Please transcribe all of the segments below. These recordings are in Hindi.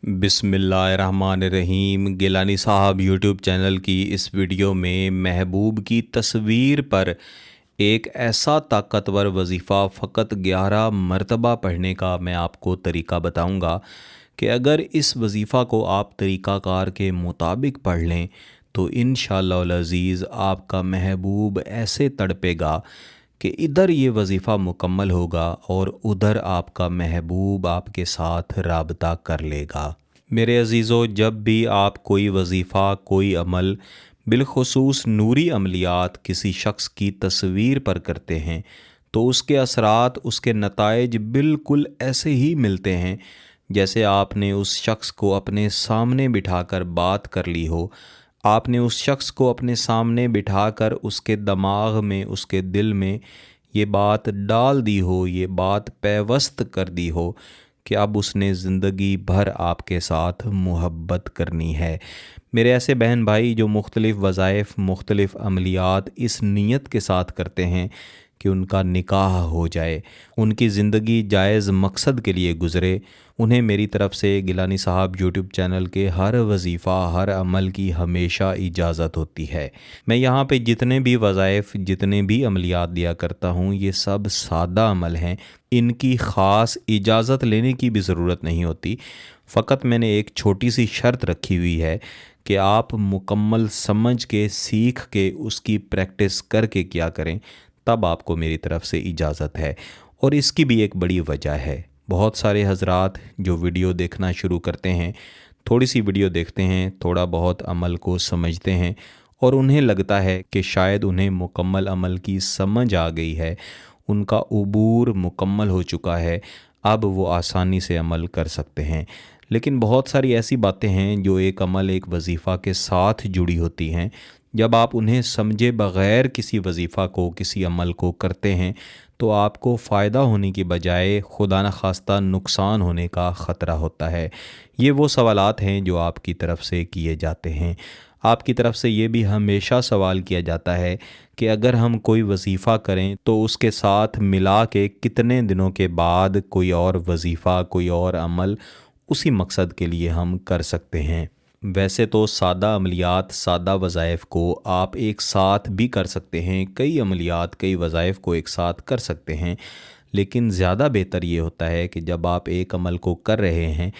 बिस्मिल्लाहिर्रहमानिर्रहीम। गिलानी साहब यूट्यूब चैनल की इस वीडियो में महबूब की तस्वीर पर एक ऐसा ताकतवर वजीफ़ा फ़कत 11 मरतबा पढ़ने का मैं आपको तरीका बताऊंगा कि अगर इस वजीफ़ा को आप तरीक़ाकार के मुताबिक पढ़ लें तो इंशाअल्लाह अज़ीज़ आपका महबूब ऐसे तड़पेगा कि इधर ये वजीफ़ा मुकम्मल होगा और उधर आपका महबूब आपके साथ राबता कर लेगा। मेरे अज़ीज़ों, जब भी आप कोई वजीफ़ा, कोई अमल, बिलखुसूस नूरी अमलियात किसी शख्स की तस्वीर पर करते हैं तो उसके असरात, उसके नताइज बिल्कुल ऐसे ही मिलते हैं जैसे आपने उस शख्स को अपने सामने बिठाकर बात कर ली हो। आपने उस शख्स को अपने सामने बिठाकर उसके दिमाग में, उसके दिल में ये बात डाल दी हो, ये बात पैवस्त कर दी हो कि अब उसने ज़िंदगी भर आपके साथ मुहब्बत करनी है। मेरे ऐसे बहन भाई जो मुख्तलिफ़ वज़ाइफ़, मुख्तलिफ़ अमलियात इस नीयत के साथ करते हैं कि उनका निकाह हो जाए, उनकी ज़िंदगी जायज़ मकसद के लिए गुज़रे, उन्हें मेरी तरफ़ से गिलानी साहब यूट्यूब चैनल के हर वजीफ़ा, हर अमल की हमेशा इजाज़त होती है। मैं यहाँ पे जितने भी वज़ाइफ़, जितने भी अमलियात दिया करता हूँ, ये सब सादा अमल हैं। इनकी ख़ास इजाज़त लेने की भी ज़रूरत नहीं होती। फ़कत मैंने एक छोटी सी शर्त रखी हुई है कि आप मुकम्मल समझ के, सीख के, उसकी प्रैक्टिस करके क्या करें, तब आपको मेरी तरफ़ से इजाज़त है। और इसकी भी एक बड़ी वजह है। बहुत सारे हज़रात जो वीडियो देखना शुरू करते हैं, थोड़ी सी वीडियो देखते हैं, थोड़ा बहुत अमल को समझते हैं और उन्हें लगता है कि शायद उन्हें मुकम्मल अमल की समझ आ गई है, उनका उबूर मुकम्मल हो चुका है, अब वो आसानी से अमल कर सकते हैं। लेकिन बहुत सारी ऐसी बातें हैं जो एक अमल, एक वजीफ़ा के साथ जुड़ी होती हैं। जब आप उन्हें समझे बग़ैर किसी वजीफ़ा को, किसी अमल को करते हैं तो आपको फ़ायदा होने की बजाय खुदा न खास्ता नुकसान होने का ख़तरा होता है। ये वो सवालात हैं जो आपकी तरफ़ से किए जाते हैं। आपकी तरफ़ से ये भी हमेशा सवाल किया जाता है कि अगर हम कोई वजीफ़ा करें तो उसके साथ मिला के कितने दिनों के बाद कोई और वजीफ़ा, कोई और अमल उसी मकसद के लिए हम कर सकते हैं। वैसे तो सादा अमलियात, सादा वज़ाइफ़ को आप एक साथ भी कर सकते हैं, कई अमलियात, कई वज़ाइफ़ को एक साथ कर सकते हैं, लेकिन ज़्यादा बेहतर ये होता है कि जब आप एक अमल को कर रहे हैं,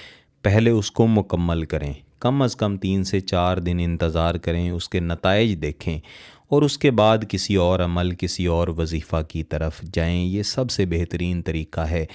पहले उसको मुकम्मल करें। कम अज़ कम 3 से 4 दिन इंतज़ार करें, उसके नताइज देखें और उसके बाद किसी और अमल, किसी और वजीफ़ा की तरफ जाएं। ये सबसे बेहतरीन तरीका है।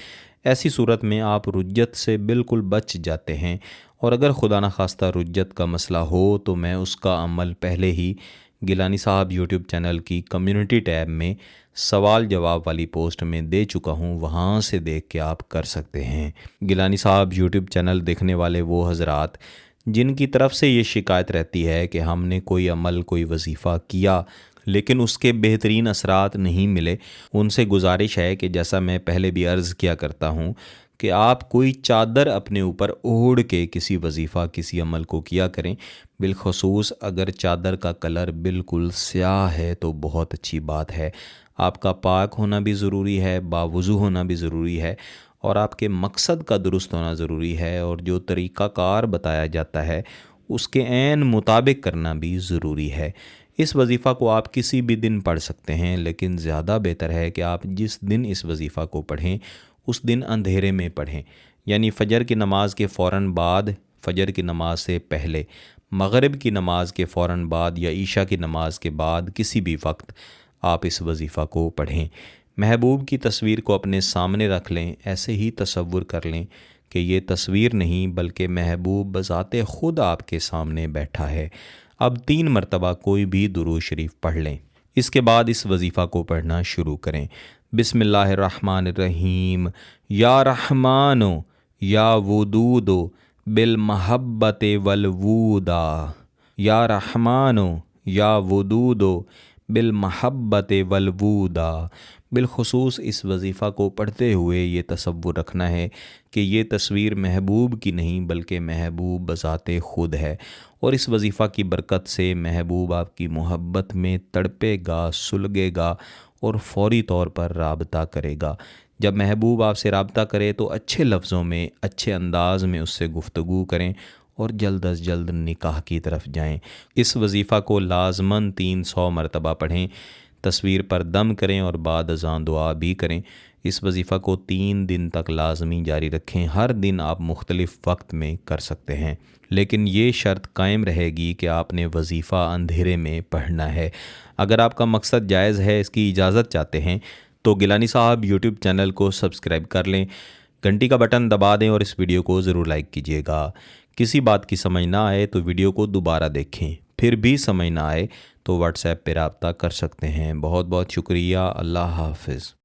ऐसी सूरत में आप रुज्जत से बिल्कुल बच जाते हैं। और अगर खुदा न खास्ता रुज्जत का मसला हो तो मैं उसका अमल पहले ही गिलानी साहब यूट्यूब चैनल की कम्युनिटी टैब में सवाल जवाब वाली पोस्ट में दे चुका हूँ, वहाँ से देख के आप कर सकते हैं। गिलानी साहब यूट्यूब चैनल देखने वाले वो हज़रात जिनकी तरफ से ये शिकायत रहती है कि हमने कोई अमल, कोई वजीफ़ा किया लेकिन उसके बेहतरीन असरात नहीं मिले, उनसे गुजारिश है कि जैसा मैं पहले भी अर्ज़ किया करता हूँ कि आप कोई चादर अपने ऊपर ओढ़ के किसी वजीफ़ा, किसी अमल को किया करें। बिलखसूस अगर चादर का कलर बिल्कुल स्याह है तो बहुत अच्छी बात है। आपका पाक होना भी ज़रूरी है, बावुज़ू होना भी ज़रूरी है और आपके मकसद का दुरुस्त होना ज़रूरी है और जो तरीक़ाकार बताया जाता है उसके ऐन मुताबिक करना भी ज़रूरी है। इस वजीफ़ा को आप किसी भी दिन पढ़ सकते हैं, लेकिन ज़्यादा बेहतर है कि आप जिस दिन इस वजीफ़ा को पढ़ें उस दिन अंधेरे में पढ़ें, यानी फ़जर की नमाज के फ़ौरन बाद, फ़जर की नमाज से पहले, मग़रिब की नमाज के फ़ौरन बाद या ईशा की नमाज के बाद किसी भी वक्त आप इस वजीफ़ा को पढ़ें। महबूब की तस्वीर को अपने सामने रख लें, ऐसे ही तसव्वुर कर लें कि ये तस्वीर नहीं बल्कि महबूब बज़ाते ख़ुद आपके सामने बैठा है। अब 3 मरतबा कोई भी दुरूद शरीफ पढ़ लें। इसके बाद इस वजीफ़ा को पढ़ना शुरू करें। बिस्मिल्लाहिर्रहमानिर्रहीम। या रहमानो या वदूदो बिल महब्बते वल वूदा। या रहमानो या वदूदो बिल महब्बते वल वूदा। बिलखुसूस इस वजीफ़ा को पढ़ते हुए ये तसव्वुर रखना है कि ये तस्वीर महबूब की नहीं बल्कि महबूब बज़ाते ख़ुद है और इस वजीफ़ा की बरकत से महबूब आपकी मोहब्बत में तड़पेगा, सुलगेगा और फ़ौरी तौर पर राबता करेगा। जब महबूब आपसे रब्ता करे तो अच्छे लफ्ज़ों में, अच्छे अंदाज में उससे गुफ्तगू करें और जल्द अज जल्द निकाह की तरफ जाएं। इस वजीफ़ा को लाजमन 300 मरतबा पढ़ें, तस्वीर पर दम करें और बाद अज़ान दुआ भी करें। इस वजीफ़ा को 3 दिन तक लाजमी जारी रखें। हर दिन आप मुख्तलिफ़ वक्त में कर सकते हैं, लेकिन ये शर्त कायम रहेगी कि आपने वजीफ़ा अंधेरे में पढ़ना है। अगर आपका मकसद जायज़ है, इसकी इजाज़त चाहते हैं, तो गिलानी साहब यूट्यूब चैनल को सब्सक्राइब कर लें, घंटी का बटन दबा दें और इस वीडियो को ज़रूर लाइक कीजिएगा। किसी बात की समझ ना आए तो वीडियो को दोबारा देखें, फिर भी समझ ना आए तो व्हाट्सएप पर रब्ता कर सकते हैं। बहुत बहुत शुक्रिया। अल्लाह हाफ़िज़।